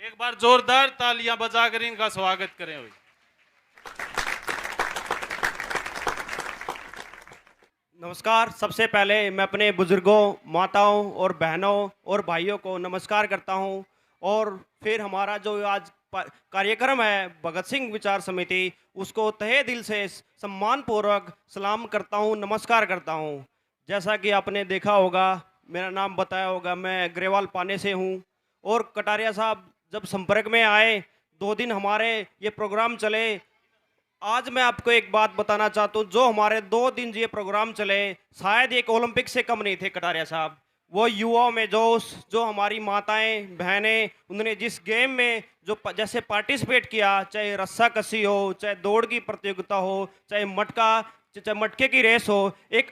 एक बार जोरदार तालियां बजाकर इनका स्वागत करें हुए। नमस्कार। सबसे पहले मैं अपने बुजुर्गों, माताओं और बहनों और भाइयों को नमस्कार करता हूं। और फिर हमारा जो आज कार्यक्रम है भगत सिंह विचार समिति, उसको तहे दिल से सम्मानपूर्वक सलाम करता हूं, नमस्कार करता हूं। जैसा कि आपने देखा होगा, मेरा नाम बताया होगा, मैं ग्रेवाल पाने से हूं। और कटारिया साहब जब संपर्क में आए, 2 दिन हमारे ये प्रोग्राम चले। आज मैं आपको एक बात बताना चाहता हूँ, जो हमारे 2 दिन ये प्रोग्राम चले, शायद एक ओलंपिक से कम नहीं थे कटारिया साहब। वो युवाओं में जोश, जो हमारी माताएं बहनें, उन्होंने जिस गेम में जो जैसे पार्टिसिपेट किया, चाहे रस्सा कसी हो, चाहे दौड़ की प्रतियोगिता हो, चाहे चाहे मटके की रेस हो, एक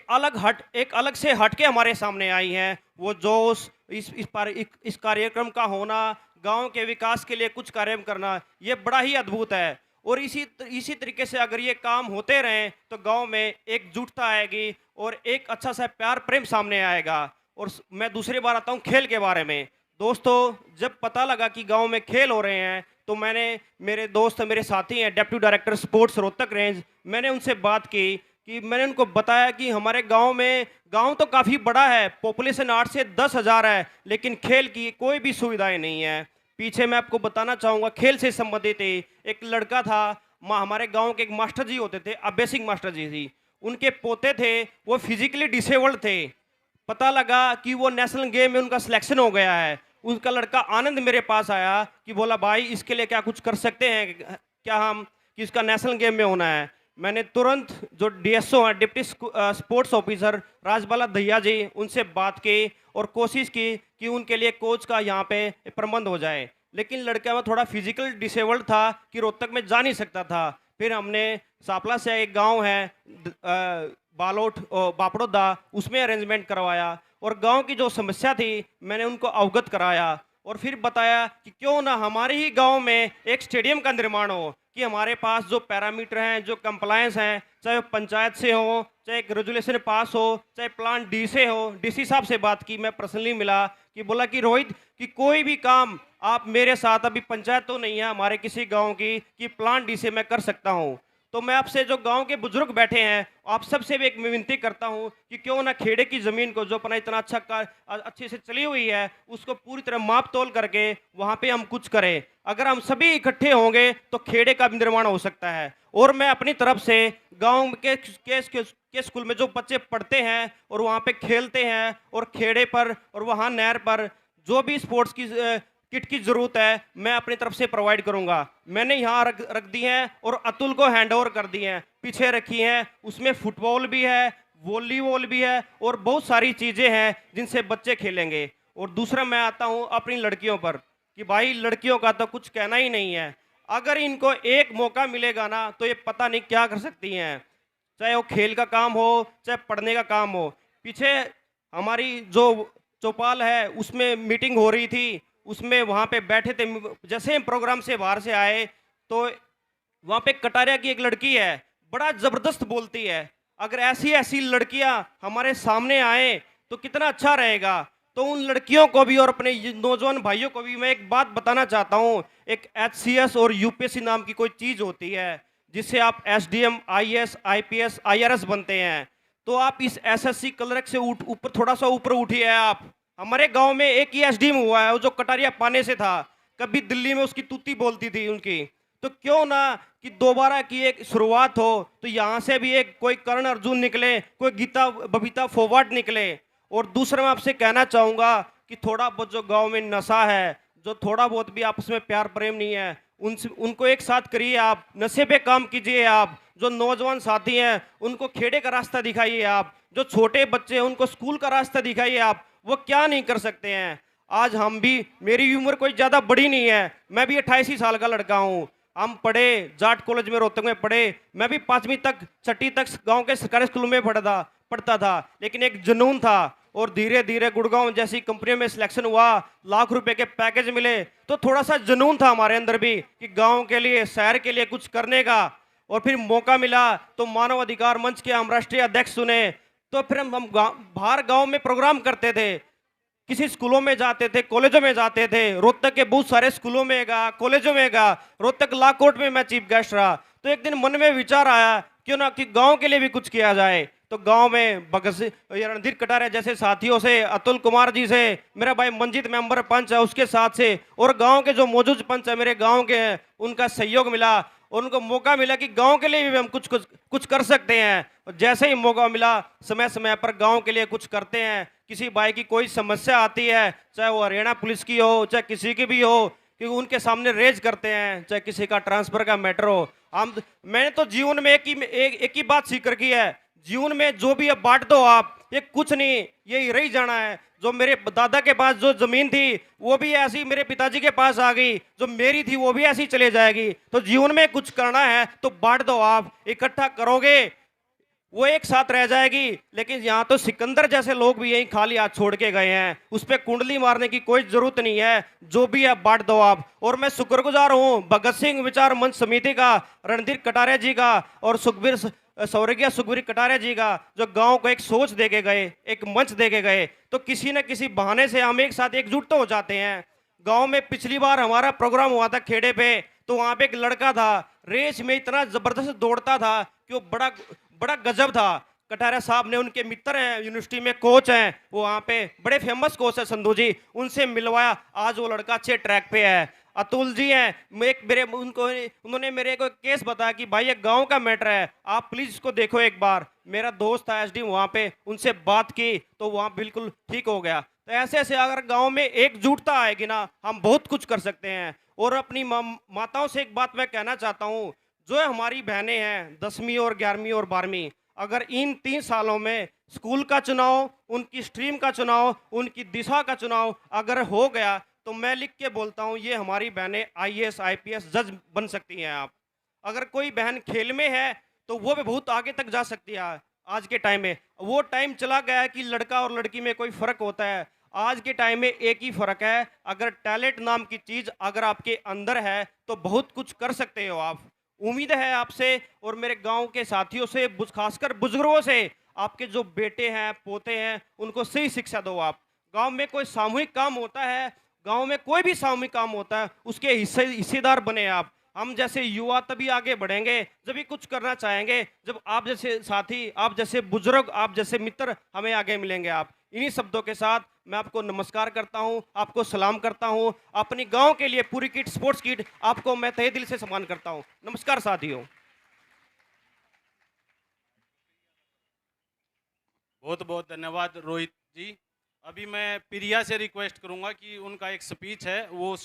अलग से हट के हमारे सामने आई हैं। वो जोश, इस कार्यक्रम का होना, गांव के विकास के लिए कुछ कार्य करना, ये बड़ा ही अद्भुत है। और इसी तरीके से अगर ये काम होते रहें तो गांव में एकजुटता आएगी और एक अच्छा सा प्यार प्रेम सामने आएगा। और मैं दूसरी बार आता हूँ खेल के बारे में। दोस्तों, जब पता लगा कि गांव में खेल हो रहे हैं, तो मैंने, मेरे दोस्त मेरे साथी हैं deputy director sports Rohtak range, मैंने उनसे बात की कि मैंने उनको बताया कि हमारे गांव तो काफ़ी बड़ा है, पॉपुलेशन 8 से 10 हज़ार है, लेकिन खेल की कोई भी सुविधाएं नहीं है। पीछे मैं आपको बताना चाहूँगा, खेल से संबंधित एक लड़का था, हमारे गांव के एक मास्टर जी होते थे, अभय सिंह मास्टर जी थी, उनके पोते थे, वो फिजिकली डिसेबल्ड थे। पता लगा कि वो नेशनल गेम में उनका सिलेक्शन हो गया है। उनका लड़का आनंद मेरे पास आया कि बोला, भाई इसके लिए क्या कुछ कर सकते हैं क्या हम, कि इसका नेशनल गेम में होना है। मैंने तुरंत जो डीएसओ हैं, deputy sports officer Rajbala Dahiya ji, उनसे बात की और कोशिश की कि उनके लिए कोच का यहाँ पे प्रबंध हो जाए। लेकिन लड़का में थोड़ा फिजिकल डिसेबल्ड था कि रोहतक में जा नहीं सकता था। फिर हमने सापला से एक गांव है बालोट बापड़ोदा, उसमें अरेंजमेंट करवाया और गांव की जो समस्या थी मैंने उनको अवगत कराया। और फिर बताया कि क्यों ना हमारे ही गांव में एक स्टेडियम का निर्माण हो, कि हमारे पास जो पैरामीटर हैं, जो कंप्लायंस हैं, चाहे वो पंचायत से हो, चाहे एक रेजुलेशन पास हो, चाहे प्लान डी से हो। डीसी साहब से बात की, मैं पर्सनली मिला, कि बोला कि रोहित, कि कोई भी काम आप मेरे साथ, अभी पंचायत तो नहीं है हमारे किसी गांव की, कि प्लान डी से मैं कर सकता हूं। तो मैं आपसे, जो गांव के बुजुर्ग बैठे हैं, आप सबसे भी एक विनती करता हूं कि क्यों ना खेड़े की जमीन को, जो अपना इतना अच्छे से चली हुई है, उसको पूरी तरह माप तोल करके वहां पे हम कुछ करें। अगर हम सभी इकट्ठे होंगे तो खेड़े का भी निर्माण हो सकता है। और मैं अपनी तरफ से गांव के स्कूल में जो बच्चे पढ़ते हैं और वहां पे खेलते हैं, और खेड़े पर और वहां नहर पर जो भी स्पोर्ट्स की किट की जरूरत है, मैं अपनी तरफ से प्रोवाइड करूंगा। मैंने यहाँ रख दी हैं और अतुल को हैंड ओवर कर दी हैं, पीछे रखी हैं। उसमें फुटबॉल भी है, वॉलीबॉल भी है और बहुत सारी चीजें हैं जिनसे बच्चे खेलेंगे। और दूसरा मैं आता हूँ अपनी लड़कियों पर, कि भाई लड़कियों का तो कुछ कहना ही नहीं है। अगर इनको एक मौका मिलेगा ना, तो ये पता नहीं क्या कर सकती हैं, चाहे वो खेल का काम हो, चाहे पढ़ने का काम हो। पीछे हमारी जो चौपाल है, उसमें मीटिंग हो रही थी, उसमें वहाँ पे बैठे थे। जैसे हम प्रोग्राम से बाहर से आए, तो वहाँ पे कटारिया की एक लड़की है, बड़ा ज़बरदस्त बोलती है। अगर ऐसी ऐसी लड़कियाँ हमारे सामने आए तो कितना अच्छा रहेगा। तो उन लड़कियों को भी और अपने नौजवान भाइयों को भी मैं एक बात बताना चाहता हूँ। एक HCS और यूपीएससी नाम की कोई चीज़ होती है, जिससे आप SDM, IAS, IPS, IRS बनते हैं। तो आप इस SSC क्लर्क से ऊपर, थोड़ा सा ऊपर उठिए आप। हमारे गांव में एक ही SDM हुआ है, वो जो कटारिया पाने से था, कभी दिल्ली में उसकी तूती बोलती थी उनकी। तो क्यों ना कि दोबारा की एक शुरुआत हो, तो यहाँ से भी एक कोई कर्ण अर्जुन निकले, कोई गीता बबीता फोगाट निकले। और दूसरा मैं आपसे कहना चाहूँगा कि थोड़ा बहुत जो गांव में नशा है, जो थोड़ा बहुत भी आपस में प्यार प्रेम नहीं है, उनसे उनको एक साथ करिए, आप नशे पे काम कीजिए। आप जो नौजवान साथी हैं उनको खेड़े का रास्ता दिखाइए। आप जो छोटे बच्चे हैं उनको स्कूल का रास्ता दिखाइए। आप वो क्या नहीं कर सकते हैं। आज हम भी, मेरी उम्र कोई ज़्यादा बड़ी नहीं है, मैं भी 28 ही साल का लड़का हूँ। हम पढ़े जाट कॉलेज में, रोहतक में पढ़े। मैं भी 5वीं तक 6ठी तक गांव के सरकारी स्कूल में पढ़ता था, लेकिन एक जुनून था। और धीरे धीरे गुड़गांव जैसी कंपनियों में सिलेक्शन हुआ, लाख रुपए के पैकेज मिले, तो थोड़ा सा जुनून था हमारे अंदर भी कि गांव के लिए, शहर के लिए कुछ करने का। और फिर मौका मिला तो मानव अधिकार मंच के हम राष्ट्रीय अध्यक्ष चुने। तो फिर हम बाहर गांव में प्रोग्राम करते थे। किसी स्कूलों में जाते थे, कॉलेजों में जाते थे। रोहतक के बहुत सारे स्कूलों में गया, कॉलेजों में गया। रोहतक लॉ कोर्ट में मैं चीफ गेस्ट रहा। तो एक दिन मन में विचार आया क्यों ना कि गांव के लिए भी कुछ किया जाए। तो गांव में भगत सिंह ये रणधीर कटारिया जैसे साथियों से, अतुल कुमार जी से, मेरा भाई मंजीत मेंबर पंच है उसके साथ से, और गांव के जो मौजूद पंच है मेरे गांव के हैं, उनका सहयोग मिला और उनको मौका मिला कि गांव के लिए भी हम कुछ कुछ कुछ कर सकते हैं। और जैसे ही मौका मिला समय समय पर गांव के लिए कुछ करते हैं। किसी भाई की कोई समस्या आती है, चाहे वो हरियाणा पुलिस की हो, चाहे किसी की भी हो, क्योंकि उनके सामने रेज करते हैं, चाहे किसी का ट्रांसफर का मैटर हो। हम मैंने तो जीवन में एक ही बात सीख रखी है, जीवन में जो भी है बांट दो आप, ये कुछ नहीं, ये रह जाना है। जो मेरे दादा के पास जो जमीन थी वो भी ऐसी मेरे पिताजी के पास आ गई, जो मेरी थी वो भी ऐसी चले जाएगी। तो जीवन में कुछ करना है तो बांट दो आप, इकट्ठा करोगे वो एक साथ रह जाएगी। लेकिन यहाँ तो सिकंदर जैसे लोग भी यही खाली हाथ छोड़ के गए हैं, उस पर कुंडली मारने की कोई जरूरत नहीं है, जो भी है बांट दो आप। और मैं शुक्रगुजार हूँ भगत सिंह विचार मंच समिति का, रणधीर कटारिया जी का और स्वर्गीय सुखबीर कटारिया जी का, जो गांव को एक सोच दे के गए, एक मंच दे के गए। तो किसी न किसी बहाने से हम एक साथ एकजुट तो हो जाते हैं। गांव में पिछली बार हमारा प्रोग्राम हुआ था खेड़े पे, तो वहां पे एक लड़का था, रेस में इतना जबरदस्त दौड़ता था कि वो बड़ा बड़ा गजब था। कटारिया साहब ने, उनके मित्र हैं, यूनिवर्सिटी में कोच हैं, वो वहाँ पे बड़े फेमस कोच है संधू जी, उनसे मिलवाया। आज वो लड़का अच्छे ट्रैक पे है। अतुल जी हैं, उन्होंने मेरे को एक केस बताया कि भाई ये गांव का मैटर है, आप प्लीज इसको देखो एक बार। मेरा दोस्त था एसडी वहाँ पे, उनसे बात की तो वहाँ बिल्कुल ठीक हो गया। तो ऐसे ऐसे अगर गांव में एकजुटता आएगी ना, हम बहुत कुछ कर सकते हैं। और अपनी माताओं से एक बात मैं कहना चाहता हूँ, जो हमारी बहनें हैं 10वीं और 11वीं और 12वीं, अगर इन 3 सालों में स्कूल का चुनाव, उनकी स्ट्रीम का चुनाव, उनकी दिशा का चुनाव अगर हो गया, तो मैं लिख के बोलता हूँ ये हमारी बहनें आईएएस आईपीएस जज बन सकती हैं। आप अगर कोई बहन खेल में है तो वो भी बहुत आगे तक जा सकती है। आज के टाइम में वो टाइम चला गया है कि लड़का और लड़की में कोई फर्क होता है। आज के टाइम में एक ही फर्क है, अगर टैलेंट नाम की चीज अगर आपके अंदर है तो बहुत कुछ कर सकते हो आप। उम्मीद है आपसे और मेरे गांव के साथियों से, खासकर बुजुर्गों से, आपके जो बेटे हैं, पोते हैं, उनको सही शिक्षा दो आप। गांव में कोई सामूहिक काम होता है, गांव में कोई भी सामूहिक काम होता है, उसके हिस्सेदार बने आप। हम जैसे युवा तभी आगे बढ़ेंगे जब भी कुछ करना चाहेंगे, जब आप जैसे साथी, आप जैसे बुजुर्ग, आप जैसे मित्र हमें आगे मिलेंगे। आप इन्हीं शब्दों के साथ मैं आपको नमस्कार करता हूं, आपको सलाम करता हूं। अपनी गांव के लिए पूरी किट, स्पोर्ट्स किट, आपको मैं तहे दिल से सम्मान करता हूं। नमस्कार साथियों। बहुत बहुत धन्यवाद रोहित जी। अभी मैं प्रिया से रिक्वेस्ट करूंगा कि उनका एक स्पीच है वो